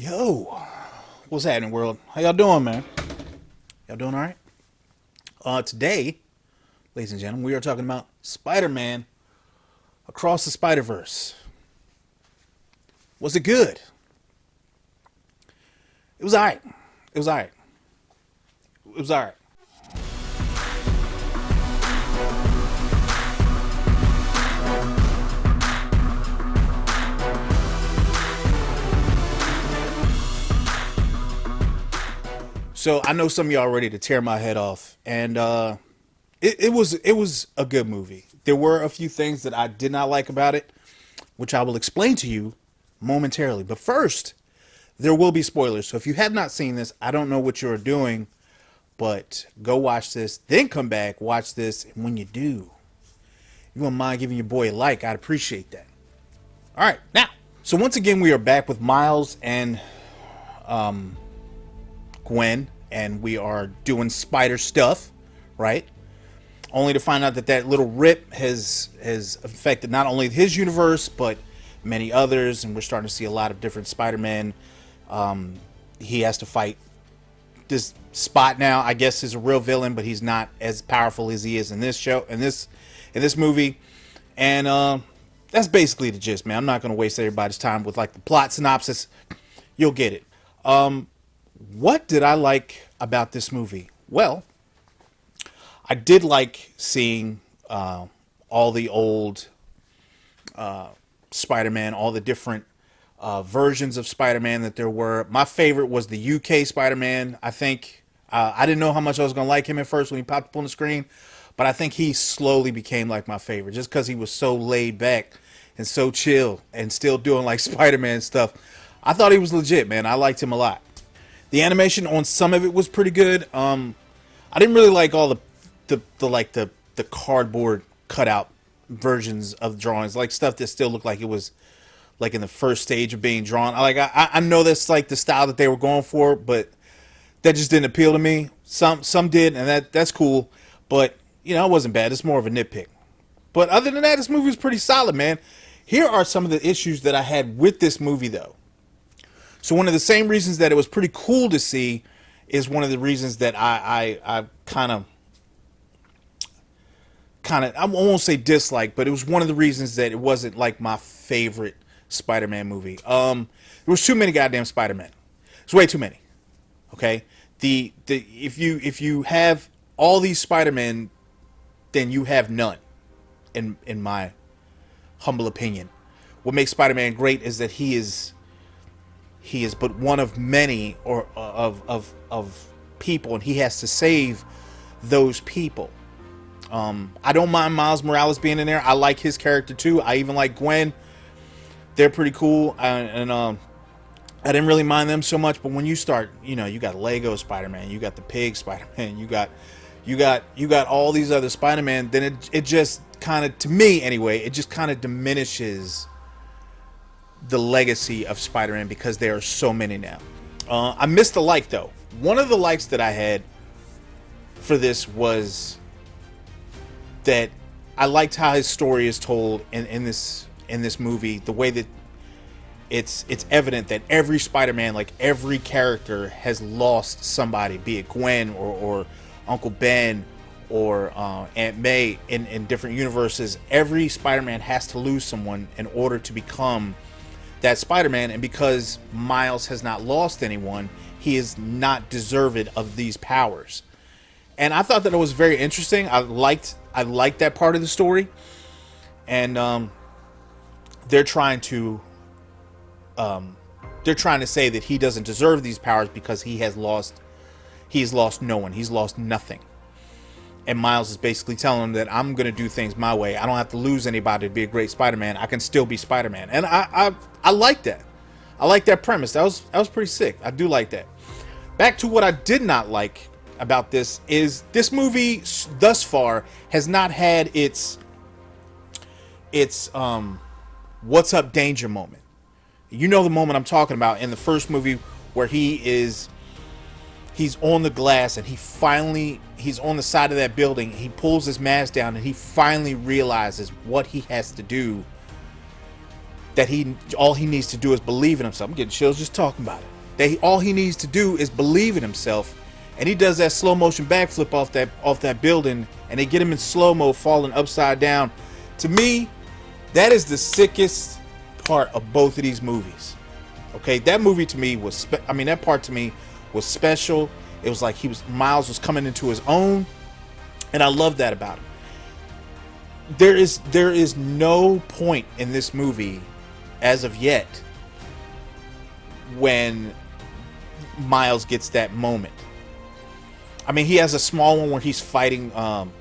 Yo, what's happening, world? How y'all doing, man? Y'all doing all right? Today, ladies and gentlemen, we are talking about Spider-Man Across the Spider-Verse. Was it good? It was all right. It was all right. It was all right. So I know some of y'all are ready to tear my head off, and it was a good movie. There were a few things that I did not like about it, which I will explain to you momentarily. But first, there will be spoilers. So if you have not seen this, I don't know what you're doing, but go watch this, then come back, watch this, and when you do, you wouldn't mind giving your boy a like. I'd appreciate that. All right, now. So once again, we are back with Miles and Gwen, and we are doing spider stuff, right? Only to find out that that little rip has affected not only his universe but many others, and we're starting to see a lot of different Spider-Man. He has to fight this Spot now. I guess is a real villain, but he's not as powerful as he is in this show, in this movie, and that's basically the gist, man. I'm not going to waste everybody's time with like the plot synopsis. You'll get it. What did I like about this movie? Well, I did like seeing all the old Spider-Man, all the different versions of Spider-Man that there were. My favorite was the UK Spider-Man. I think I didn't know how much I was going to like him at first when he popped up on the screen, but I think he slowly became like my favorite just because he was so laid back and so chill and still doing like Spider-Man stuff. I thought he was legit, man. I liked him a lot. The animation on some of it was pretty good. I didn't really like all the cardboard cutout versions of drawings, like stuff that still looked like it was like in the first stage of being drawn. I know that's like the style that they were going for, but that just didn't appeal to me. Some did, and that's cool. But you know, it wasn't bad. It's more of a nitpick. But other than that, this movie was pretty solid, man. Here are some of the issues that I had with this movie, though. So one of the same reasons that it was pretty cool to see is one of the reasons that I kind of I won't say dislike, but it was one of the reasons that it wasn't like my favorite Spider-Man movie. There was too many goddamn Spider-Man. It's way too many. Okay, if you have all these Spider-Man, then you have none. In my humble opinion, what makes Spider-Man great is that he is but one of many or of people, and he has to save those people. I don't mind Miles Morales being in there. I like his character too. I even like Gwen. They're pretty cool, and I didn't really mind them so much. But when you start, you know, you got Lego Spider-Man, you got the Pig Spider-Man, you got all these other Spider-Man. Then it just kind of, to me anyway, it just kind of diminishes the legacy of Spider-Man because there are so many now. I missed a like though. One of the likes that I had for this was that I liked how his story is told in this movie. The way that it's evident that every Spider-Man, like every character, has lost somebody, be it Gwen or Uncle Ben or Aunt May in different universes. Every Spider-Man has to lose someone in order to become that Spider-Man, and because Miles has not lost anyone, he is not deserved of these powers. And I thought that it was very interesting. I liked that part of the story, and they're trying to say that he doesn't deserve these powers because he's lost no one. He's lost nothing. And Miles is basically telling him that I'm going to do things my way. I don't have to lose anybody to be a great Spider-Man. I can still be Spider-Man. And I like that. I like that premise. That was pretty sick. I do like that. Back to what I did not like about this is this movie thus far has not had its what's up danger moment. You know the moment I'm talking about in the first movie where he's on the glass and he's on the side of that building. He pulls his mask down and he finally realizes what he has to do. That all he needs to do is believe in himself. I'm getting chills just talking about it. that all he needs to do is believe in himself, and he does that slow motion backflip off that building, and they get him in slow mo falling upside down. To me, that is the sickest part of both of these movies. Okay, that movie to me was that part to me was special. It was like Miles was coming into his own, and I love that about him. There is no point in this movie as of yet when Miles gets that moment. I mean, he has a small one where he's fighting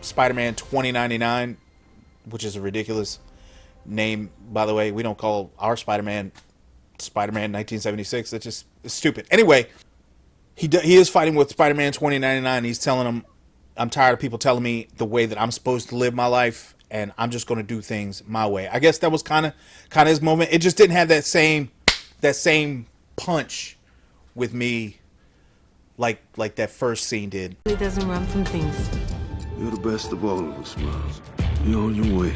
Spider-Man 2099, which is a ridiculous name, by the way. We don't call our Spider-Man 1976. That's just stupid. Anyway, he is fighting with Spider-Man 2099. He's telling him, I'm tired of people telling me the way that I'm supposed to live my life, and I'm just going to do things my way. I guess that was kind of his moment. It just didn't have that same punch with me like that first scene did. He doesn't run from things. You're the best of all of us, Miles. You're on your way.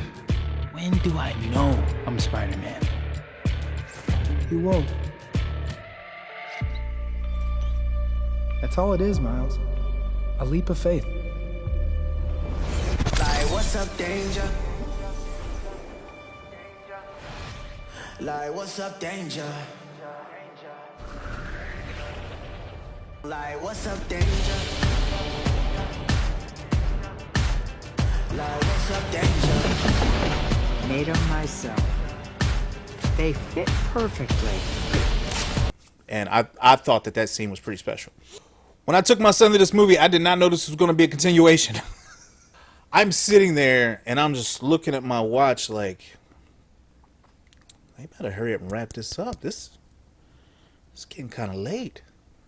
When do I know I'm Spider-Man? You won't. That's all it is, Miles. A leap of faith. Like, what's up, danger? Like, what's up, danger? Like, what's up, danger? Like, what's up, danger? Made them myself. They fit perfectly. And I thought that scene was pretty special. When I took my son to this movie, I did not know this was going to be a continuation. I'm sitting there and I'm just looking at my watch like, they better hurry up and wrap this up. This is getting kind of late,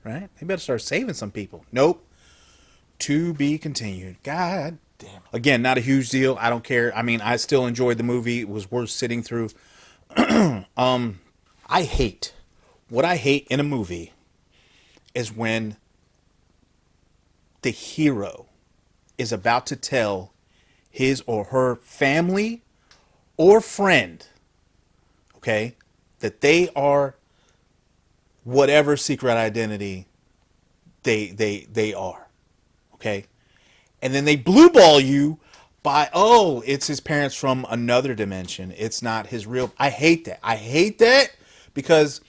right? They better start saving some people. Nope. To be continued. God damn. Again, not a huge deal. I don't care. I mean, I still enjoyed the movie. It was worth sitting through. What I hate in a movie is when the hero is about to tell his or her family or friend, okay, that they are whatever secret identity they are, okay, and then they blue ball you by, oh, it's his parents from another dimension. It's not his real. I hate that. I hate that because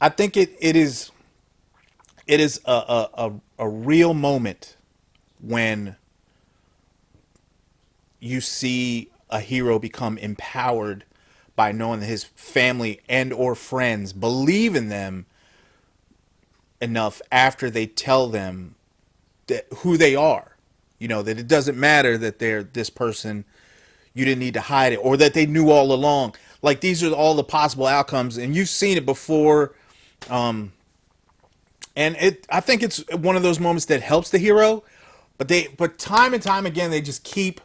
I think it is a real moment when you see a hero become empowered by knowing that his family and or friends believe in them enough after they tell them that who they are. You know, that it doesn't matter that they're this person, you didn't need to hide it, or that they knew all along. Like, these are all the possible outcomes, and you've seen it before. And I think it's one of those moments that helps the hero, but time and time again, they just keep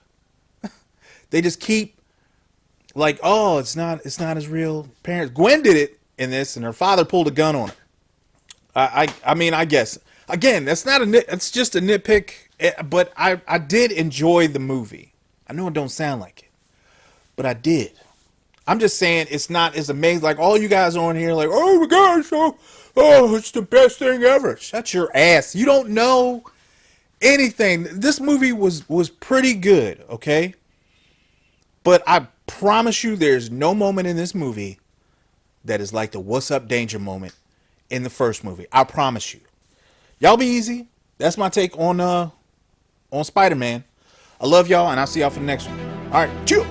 like, oh, it's not his real parents. Gwen did it in this, and her father pulled a gun on her. I mean, I guess again, it's just a nitpick, but I did enjoy the movie. I know it don't sound like it, but I did. I'm just saying it's not as amazing. Like, all you guys on here like, oh my gosh, it's the best thing ever. Shut your ass. You don't know anything. This movie was pretty good, okay? But I promise you there's no moment in this movie that is like the what's up danger moment in the first movie. I promise you. Y'all be easy. That's my take on Spider-Man. I love y'all, and I'll see y'all for the next one. All right, chill.